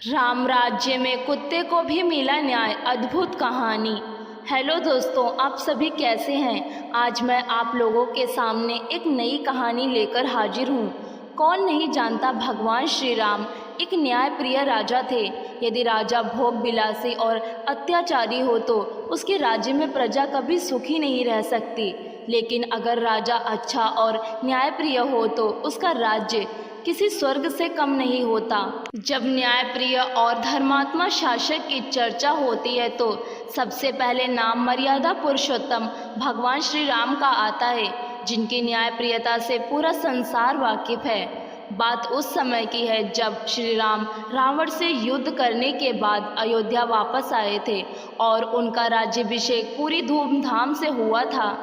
राम राज्य में कुत्ते को भी मिला न्याय, अद्भुत कहानी। हेलो दोस्तों, आप सभी कैसे हैं। आज मैं आप लोगों के सामने एक नई कहानी लेकर हाजिर हूँ। कौन नहीं जानता, भगवान श्री राम एक न्यायप्रिय राजा थे। यदि राजा भोग विलासी और अत्याचारी हो तो उसके राज्य में प्रजा कभी सुखी नहीं रह सकती, लेकिन अगर राजा अच्छा और न्यायप्रिय हो तो उसका राज्य किसी स्वर्ग से कम नहीं होता। जब न्यायप्रिय और धर्मात्मा शासक की चर्चा होती है तो सबसे पहले नाम मर्यादा पुरुषोत्तम भगवान श्री राम का आता है, जिनकी न्यायप्रियता से पूरा संसार वाकिफ है। बात उस समय की है जब श्री राम रावण से युद्ध करने के बाद अयोध्या वापस आए थे और उनका राज्याभिषेक पूरी धूमधाम से हुआ था।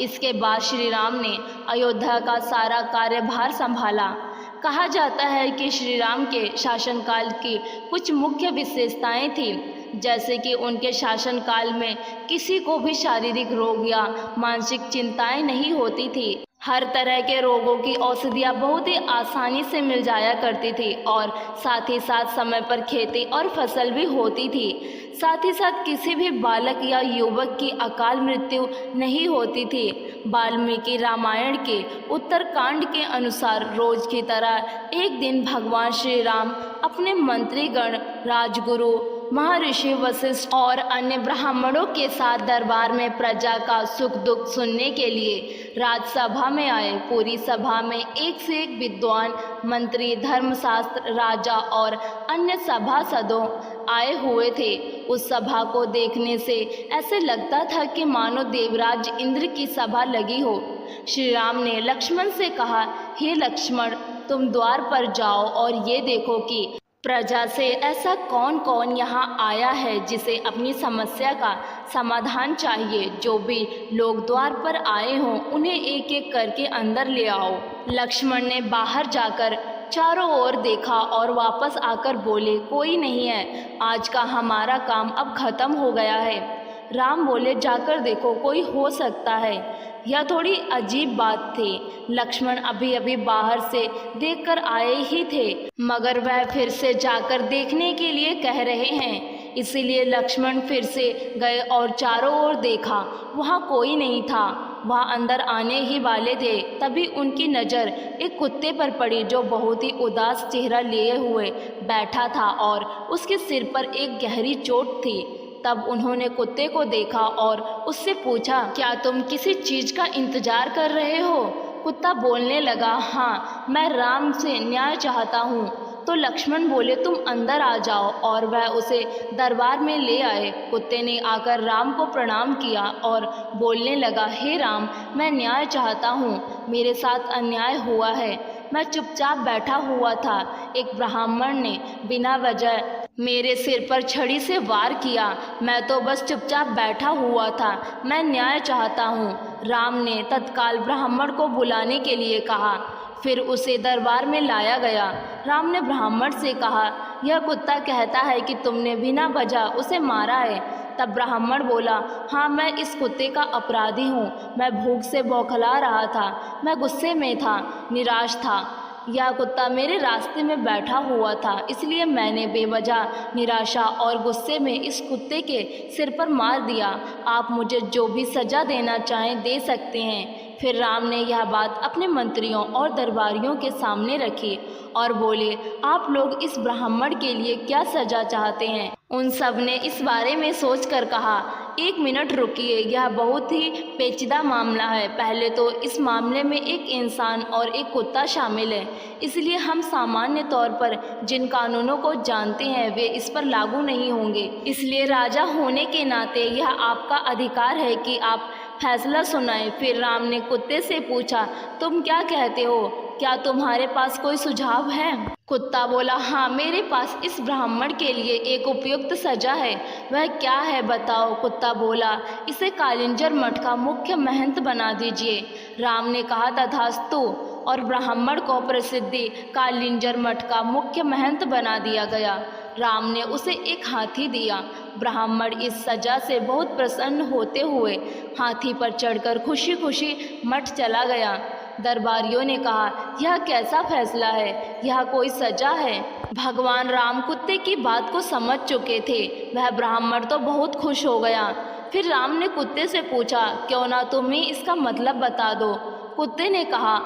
इसके बाद श्री राम ने अयोध्या का सारा कार्यभार संभाला। कहा जाता है कि श्री राम के शासनकाल की कुछ मुख्य विशेषताएं थीं, जैसे कि उनके शासनकाल में किसी को भी शारीरिक रोग या मानसिक चिंताएं नहीं होती थी। हर तरह के रोगों की औषधियाँ बहुत ही आसानी से मिल जाया करती थी और साथ ही साथ समय पर खेती और फसल भी होती थी। साथ ही साथ किसी भी बालक या युवक की अकाल मृत्यु नहीं होती थी। वाल्मीकि रामायण के उत्तरकांड के अनुसार रोज की तरह एक दिन भगवान श्री राम अपने मंत्रीगण, राजगुरु, महर्षि वशिष्ठ और अन्य ब्राह्मणों के साथ दरबार में प्रजा का सुख दुख सुनने के लिए राजसभा में आए। पूरी सभा में एक से एक विद्वान, मंत्री, धर्मशास्त्र, राजा और अन्य सभासदों आए हुए थे। उस सभा को देखने से ऐसे लगता था कि मानो देवराज इंद्र की सभा लगी हो। श्री राम ने लक्ष्मण से कहा, हे लक्ष्मण, तुम द्वार पर जाओ और ये देखो कि प्रजा से ऐसा कौन कौन यहाँ आया है जिसे अपनी समस्या का समाधान चाहिए। जो भी लोग द्वार पर आए हों उन्हें एक एक करके अंदर ले आओ। लक्ष्मण ने बाहर जाकर चारों ओर देखा और वापस आकर बोले, कोई नहीं है, आज का हमारा काम अब खत्म हो गया है। राम बोले, जाकर देखो, कोई हो सकता है। यह थोड़ी अजीब बात थी। लक्ष्मण अभी अभी बाहर से देखकर आए ही थे, मगर वह फिर से जाकर देखने के लिए कह रहे हैं। इसीलिए लक्ष्मण फिर से गए और चारों ओर देखा, वहाँ कोई नहीं था। वहाँ अंदर आने ही वाले थे, तभी उनकी नज़र एक कुत्ते पर पड़ी जो बहुत ही उदास चेहरा लिए हुए बैठा था और उसके सिर पर एक गहरी चोट थी। तब उन्होंने कुत्ते को देखा और उससे पूछा, क्या तुम किसी चीज़ का इंतजार कर रहे हो? कुत्ता बोलने लगा, हाँ, मैं राम से न्याय चाहता हूँ। तो लक्ष्मण बोले, तुम अंदर आ जाओ, और वह उसे दरबार में ले आए। कुत्ते ने आकर राम को प्रणाम किया और बोलने लगा, हे राम, मैं न्याय चाहता हूँ, मेरे साथ अन्याय हुआ है। मैं चुपचाप बैठा हुआ था, एक ब्राह्मण ने बिना वजह मेरे सिर पर छड़ी से वार किया। मैं तो बस चुपचाप बैठा हुआ था, मैं न्याय चाहता हूँ। राम ने तत्काल ब्राह्मण को बुलाने के लिए कहा, फिर उसे दरबार में लाया गया। राम ने ब्राह्मण से कहा, यह कुत्ता कहता है कि तुमने बिना वजह उसे मारा है। तब ब्राह्मण बोला, हाँ, मैं इस कुत्ते का अपराधी हूँ। मैं भूख से बौखला रहा था, मैं गुस्से में था, निराश था। यह कुत्ता मेरे रास्ते में बैठा हुआ था, इसलिए मैंने बेवजह निराशा और गुस्से में इस कुत्ते के सिर पर मार दिया। आप मुझे जो भी सज़ा देना चाहें दे सकते हैं। फिर राम ने यह बात अपने मंत्रियों और दरबारियों के सामने रखी और बोले, आप लोग इस ब्राह्मण के लिए क्या सज़ा चाहते हैं? उन सब ने इस बारे में सोचकर कहा, एक मिनट रुकिए, यह बहुत ही पेचीदा मामला है। पहले तो इस मामले में एक इंसान और एक कुत्ता शामिल है, इसलिए हम सामान्य तौर पर जिन कानूनों को जानते हैं वे इस पर लागू नहीं होंगे। इसलिए राजा होने के नाते यह आपका अधिकार है कि आप फैसला सुनाएं। फिर राम ने कुत्ते से पूछा, तुम क्या कहते हो? क्या तुम्हारे पास कोई सुझाव है? कुत्ता बोला, हाँ, मेरे पास इस ब्राह्मण के लिए एक उपयुक्त सजा है। वह क्या है बताओ? कुत्ता बोला, इसे कालिंजर मठ का मुख्य महंत बना दीजिए। राम ने कहा, तथास्तु, और ब्राह्मण को प्रसिद्धि कालिंजर मठ का मुख्य महंत बना दिया गया। राम ने उसे एक हाथी दिया। ब्राह्मण इस सजा से बहुत प्रसन्न होते हुए हाथी पर चढ़कर खुशी खुशी मठ चला गया। दरबारियों ने कहा, यह कैसा फैसला है? यह कोई सजा है? भगवान राम कुत्ते की बात को समझ चुके थे। वह ब्राह्मण तो बहुत खुश हो गया। फिर राम ने कुत्ते से पूछा, क्यों ना तुम्हें इसका मतलब बता दो। कुत्ते ने कहा,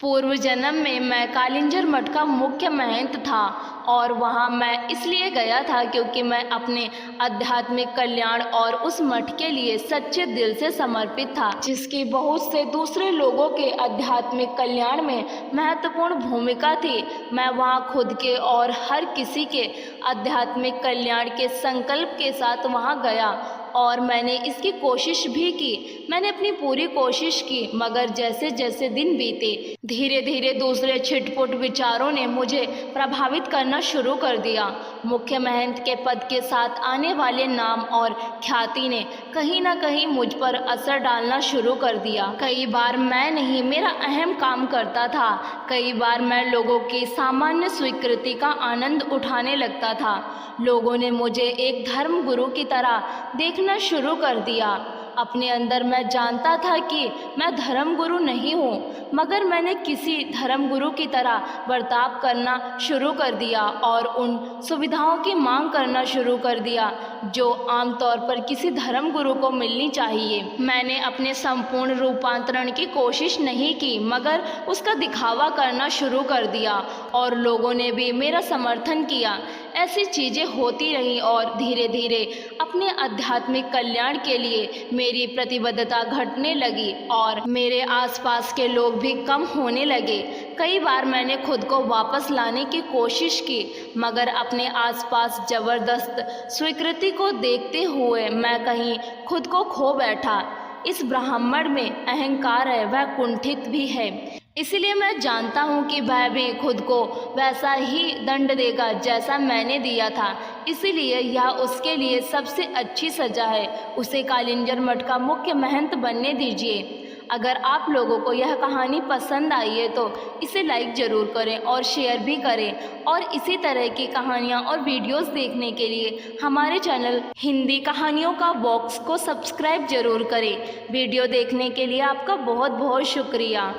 पूर्व जन्म में मैं कालिंजर मठ का मुख्य महंत था और वहाँ मैं इसलिए गया था क्योंकि मैं अपने आध्यात्मिक कल्याण और उस मठ के लिए सच्चे दिल से समर्पित था, जिसकी बहुत से दूसरे लोगों के आध्यात्मिक कल्याण में महत्वपूर्ण भूमिका थी। मैं वहाँ खुद के और हर किसी के आध्यात्मिक कल्याण के संकल्प के साथ वहाँ गया और मैंने इसकी कोशिश भी की। मैंने अपनी पूरी कोशिश की, मगर जैसे जैसे दिन बीते धीरे धीरे दूसरे छिटपुट विचारों ने मुझे प्रभावित करना शुरू कर दिया। मुख्य महंत के पद के साथ आने वाले नाम और ख्याति ने कहीं ना कहीं मुझ पर असर डालना शुरू कर दिया। कई बार मैं नहीं, मेरा अहम काम करता था। कई बार मैं लोगों की सामान्य स्वीकृति का आनंद उठाने लगता था। लोगों ने मुझे एक धर्म गुरु की तरह देखना शुरू कर दिया। अपने अंदर मैं जानता था कि मैं धर्म गुरु नहीं हूँ, मगर मैंने किसी धर्म गुरु की तरह बर्ताव करना शुरू कर दिया और उन सुविधाओं की मांग करना शुरू कर दिया जो आमतौर पर किसी धर्म गुरु को मिलनी चाहिए। मैंने अपने संपूर्ण रूपांतरण की कोशिश नहीं की, मगर उसका दिखावा करना शुरू कर दिया और लोगों ने भी मेरा समर्थन किया। ऐसी चीज़ें होती रहीं और धीरे धीरे अपने आध्यात्मिक कल्याण के लिए मेरी प्रतिबद्धता घटने लगी और मेरे आसपास के लोग भी कम होने लगे। कई बार मैंने खुद को वापस लाने की कोशिश की, मगर अपने आसपास ज़बरदस्त स्वीकृति को देखते हुए मैं कहीं खुद को खो बैठा। इस ब्राह्मण में अहंकार है, वह कुंठित भी है, इसलिए मैं जानता हूँ कि वह भी खुद को वैसा ही दंड देगा जैसा मैंने दिया था। इसीलिए यह उसके लिए सबसे अच्छी सज़ा है। उसे कालिंजर मठ का मुख्य महंत बनने दीजिए। अगर आप लोगों को यह कहानी पसंद आई है तो इसे लाइक ज़रूर करें और शेयर भी करें, और इसी तरह की कहानियाँ और वीडियोस देखने के लिए हमारे चैनल हिंदी कहानियों का बॉक्स को सब्सक्राइब ज़रूर करें। वीडियो देखने के लिए आपका बहुत बहुत शुक्रिया।